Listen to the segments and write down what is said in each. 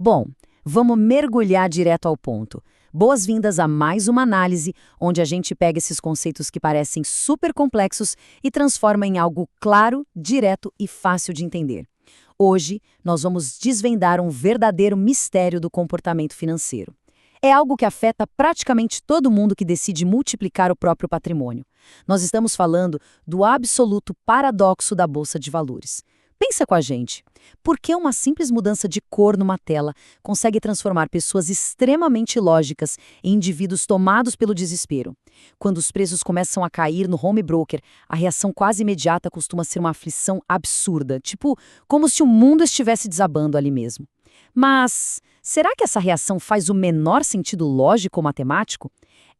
Bom, vamos mergulhar direto ao ponto. Boas-vindas a mais uma análise, onde a gente pega esses conceitos que parecem super complexos e transforma em algo claro, direto e fácil de entender. Hoje, nós vamos desvendar um verdadeiro mistério do comportamento financeiro. É algo que afeta praticamente todo mundo que decide multiplicar o próprio patrimônio. Nós estamos falando do absoluto paradoxo da Bolsa de Valores. Pensa com a gente. Por que uma simples mudança de cor numa tela consegue transformar pessoas extremamente lógicas em indivíduos tomados pelo desespero? Quando os preços começam a cair no home broker, a reação quase imediata costuma ser uma aflição absurda, tipo, como se o mundo estivesse desabando ali mesmo. Mas será que essa reação faz o menor sentido lógico ou matemático?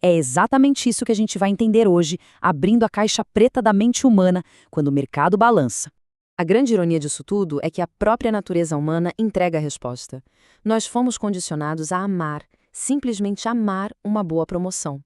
É exatamente isso que a gente vai entender hoje, abrindo a caixa preta da mente humana quando o mercado balança. A grande ironia disso tudo é que a própria natureza humana entrega a resposta. Nós fomos condicionados a amar, simplesmente amar uma boa promoção.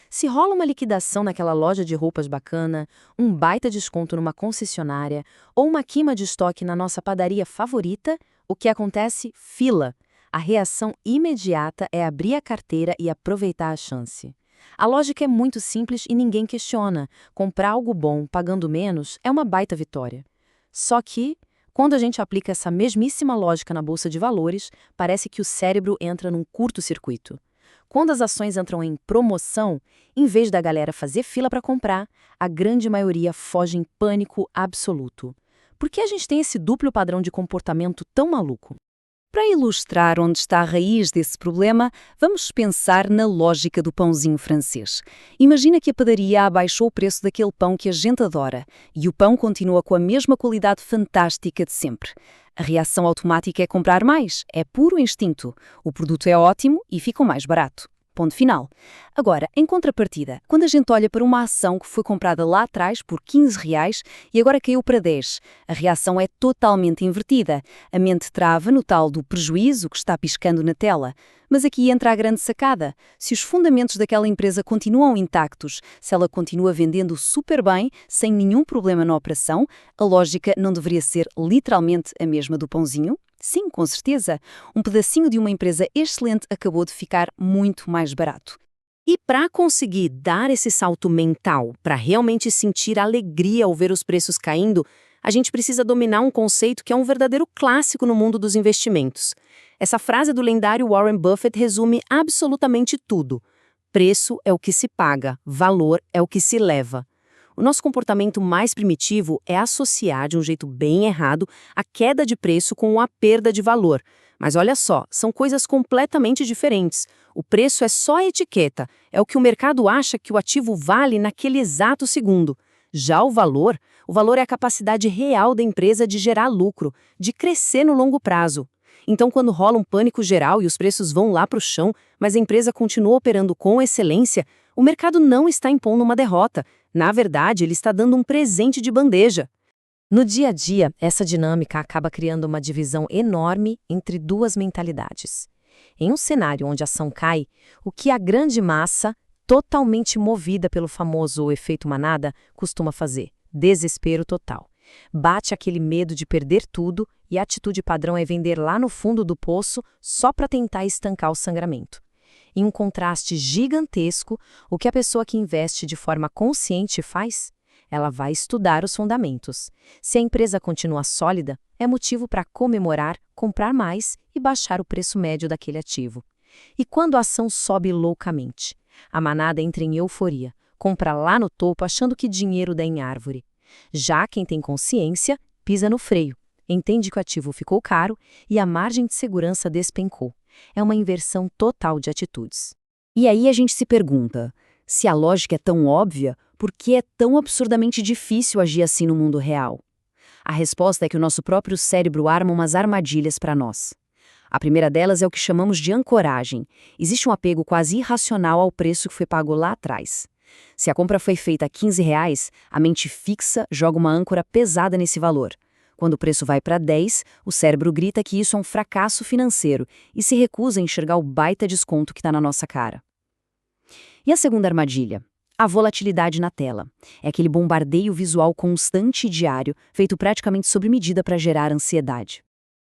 Se rola uma liquidação naquela loja de roupas bacana, um baita desconto numa concessionária ou uma queima de estoque na nossa padaria favorita, o que acontece? Fila. A reação imediata é abrir a carteira e aproveitar a chance. A lógica é muito simples e ninguém questiona. Comprar algo bom pagando menos é uma baita vitória. Só que, quando a gente aplica essa mesmíssima lógica na bolsa de valores, parece que o cérebro entra num curto-circuito. Quando as ações entram em promoção, em vez da galera fazer fila para comprar, a grande maioria foge em pânico absoluto. Por que a gente tem esse duplo padrão de comportamento tão maluco? Para ilustrar onde está a raiz desse problema, vamos pensar na lógica do pãozinho francês. Imagina que a padaria abaixou o preço daquele pão que a gente adora e o pão continua com a mesma qualidade fantástica de sempre. A reação automática é comprar mais, é puro instinto. O produto é ótimo e fica mais barato. Ponto final. Agora, em contrapartida, quando a gente olha para uma ação que foi comprada lá atrás por R$ 15 e agora caiu para 10, a reação é totalmente invertida. A mente trava no tal do prejuízo que está piscando na tela. Mas aqui entra a grande sacada. Se os fundamentos daquela empresa continuam intactos, se ela continua vendendo super bem, sem nenhum problema na operação, a lógica não deveria ser literalmente a mesma do pãozinho? Sim, com certeza. Um pedacinho de uma empresa excelente acabou de ficar muito mais barato. E para conseguir dar esse salto mental, para realmente sentir alegria ao ver os preços caindo, a gente precisa dominar um conceito que é um verdadeiro clássico no mundo dos investimentos. Essa frase do lendário Warren Buffett resume absolutamente tudo. Preço é o que se paga, valor é o que se leva. O nosso comportamento mais primitivo é associar de um jeito bem errado a queda de preço com a perda de valor. Mas olha só, são coisas completamente diferentes. O preço é só a etiqueta, é o que o mercado acha que o ativo vale naquele exato segundo. Já o valor é a capacidade real da empresa de gerar lucro, de crescer no longo prazo. Então, quando rola um pânico geral e os preços vão lá para o chão, mas a empresa continua operando com excelência, o mercado não está impondo uma derrota. Na verdade, ele está dando um presente de bandeja. No dia a dia, essa dinâmica acaba criando uma divisão enorme entre duas mentalidades. Em um cenário onde a ação cai, o que a grande massa, totalmente movida pelo famoso efeito manada, costuma fazer? Desespero total. Bate aquele medo de perder tudo e a atitude padrão é vender lá no fundo do poço só para tentar estancar o sangramento. Em um contraste gigantesco, o que a pessoa que investe de forma consciente faz? Ela vai estudar os fundamentos. Se a empresa continua sólida, é motivo para comemorar, comprar mais e baixar o preço médio daquele ativo. E quando a ação sobe loucamente? A manada entra em euforia, compra lá no topo achando que dinheiro dá em árvore. Já quem tem consciência, pisa no freio, entende que o ativo ficou caro e a margem de segurança despencou. É uma inversão total de atitudes. E aí a gente se pergunta, se a lógica é tão óbvia, por que é tão absurdamente difícil agir assim no mundo real? A resposta é que o nosso próprio cérebro arma umas armadilhas para nós. A primeira delas é o que chamamos de ancoragem. Existe um apego quase irracional ao preço que foi pago lá atrás. Se a compra foi feita a R$ 15, a mente fixa joga uma âncora pesada nesse valor. Quando o preço vai para 10, o cérebro grita que isso é um fracasso financeiro e se recusa a enxergar o baita desconto que está na nossa cara. E a segunda armadilha? A volatilidade na tela. É aquele bombardeio visual constante e diário, feito praticamente sob medida para gerar ansiedade.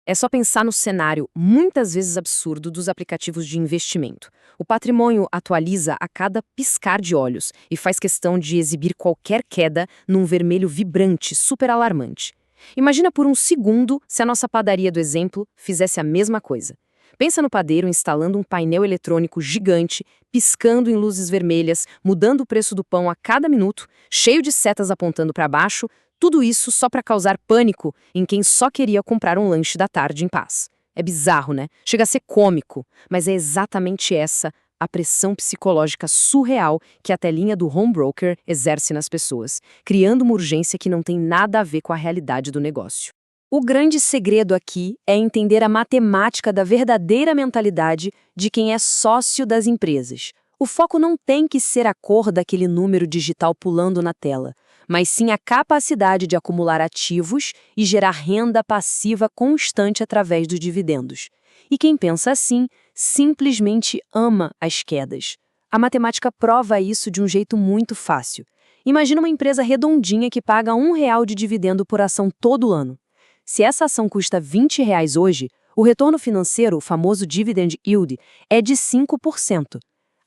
É só pensar no cenário, muitas vezes absurdo, dos aplicativos de investimento. O patrimônio atualiza a cada piscar de olhos e faz questão de exibir qualquer queda num vermelho vibrante, super alarmante. Imagina por um segundo se a nossa padaria do exemplo fizesse a mesma coisa. Pensa no padeiro instalando um painel eletrônico gigante, piscando em luzes vermelhas, mudando o preço do pão a cada minuto, cheio de setas apontando para baixo, tudo isso só para causar pânico em quem só queria comprar um lanche da tarde em paz. É bizarro, né? Chega a ser cômico, mas é exatamente essa a pressão psicológica surreal que a telinha do home broker exerce nas pessoas, criando uma urgência que não tem nada a ver com a realidade do negócio. O grande segredo aqui é entender a matemática da verdadeira mentalidade de quem é sócio das empresas. O foco não tem que ser a cor daquele número digital pulando na tela, mas sim a capacidade de acumular ativos e gerar renda passiva constante através dos dividendos. E quem pensa assim, simplesmente ama as quedas. A matemática prova isso de um jeito muito fácil. Imagina uma empresa redondinha que paga R$ 1 de dividendo por ação todo ano. Se essa ação custa R$ 20 hoje, o retorno financeiro, o famoso dividend yield, é de 5%.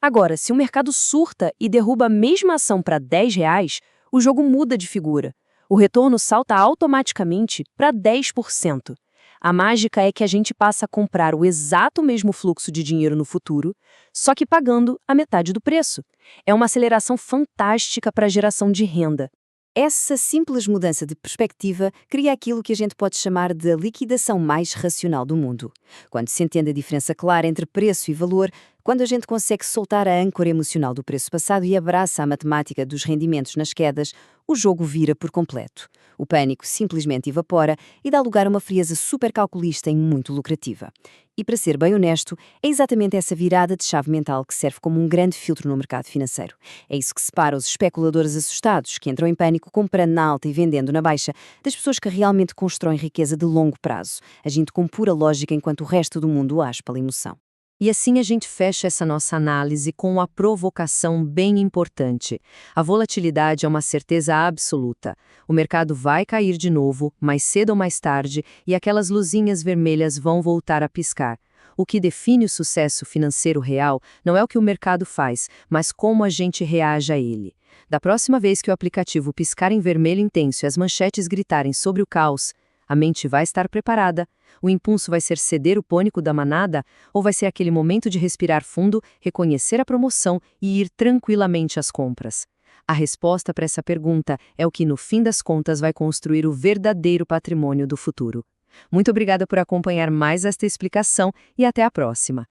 Agora, se o mercado surta e derruba a mesma ação para R$ 10, o jogo muda de figura. O retorno salta automaticamente para 10%. A mágica é que a gente passa a comprar o exato mesmo fluxo de dinheiro no futuro, só que pagando a metade do preço. É uma aceleração fantástica para a geração de renda. Essa simples mudança de perspectiva cria aquilo que a gente pode chamar de liquidação mais racional do mundo. Quando se entende a diferença clara entre preço e valor, quando a gente consegue soltar a âncora emocional do preço passado e abraça a matemática dos rendimentos nas quedas, o jogo vira por completo. O pânico simplesmente evapora e dá lugar a uma frieza super calculista e muito lucrativa. E para ser bem honesto, é exatamente essa virada de chave mental que serve como um grande filtro no mercado financeiro. É isso que separa os especuladores assustados, que entram em pânico comprando na alta e vendendo na baixa, das pessoas que realmente constroem riqueza de longo prazo, agindo com pura lógica enquanto o resto do mundo age pela emoção. E assim a gente fecha essa nossa análise com uma provocação bem importante. A volatilidade é uma certeza absoluta. O mercado vai cair de novo, mais cedo ou mais tarde, e aquelas luzinhas vermelhas vão voltar a piscar. O que define o sucesso financeiro real não é o que o mercado faz, mas como a gente reage a ele. Da próxima vez que o aplicativo piscar em vermelho intenso e as manchetes gritarem sobre o caos, a mente vai estar preparada. O impulso vai ser ceder o pânico da manada ou vai ser aquele momento de respirar fundo, reconhecer a promoção e ir tranquilamente às compras? A resposta para essa pergunta é o que, no fim das contas, vai construir o verdadeiro patrimônio do futuro. Muito obrigada por acompanhar mais esta explicação e até a próxima.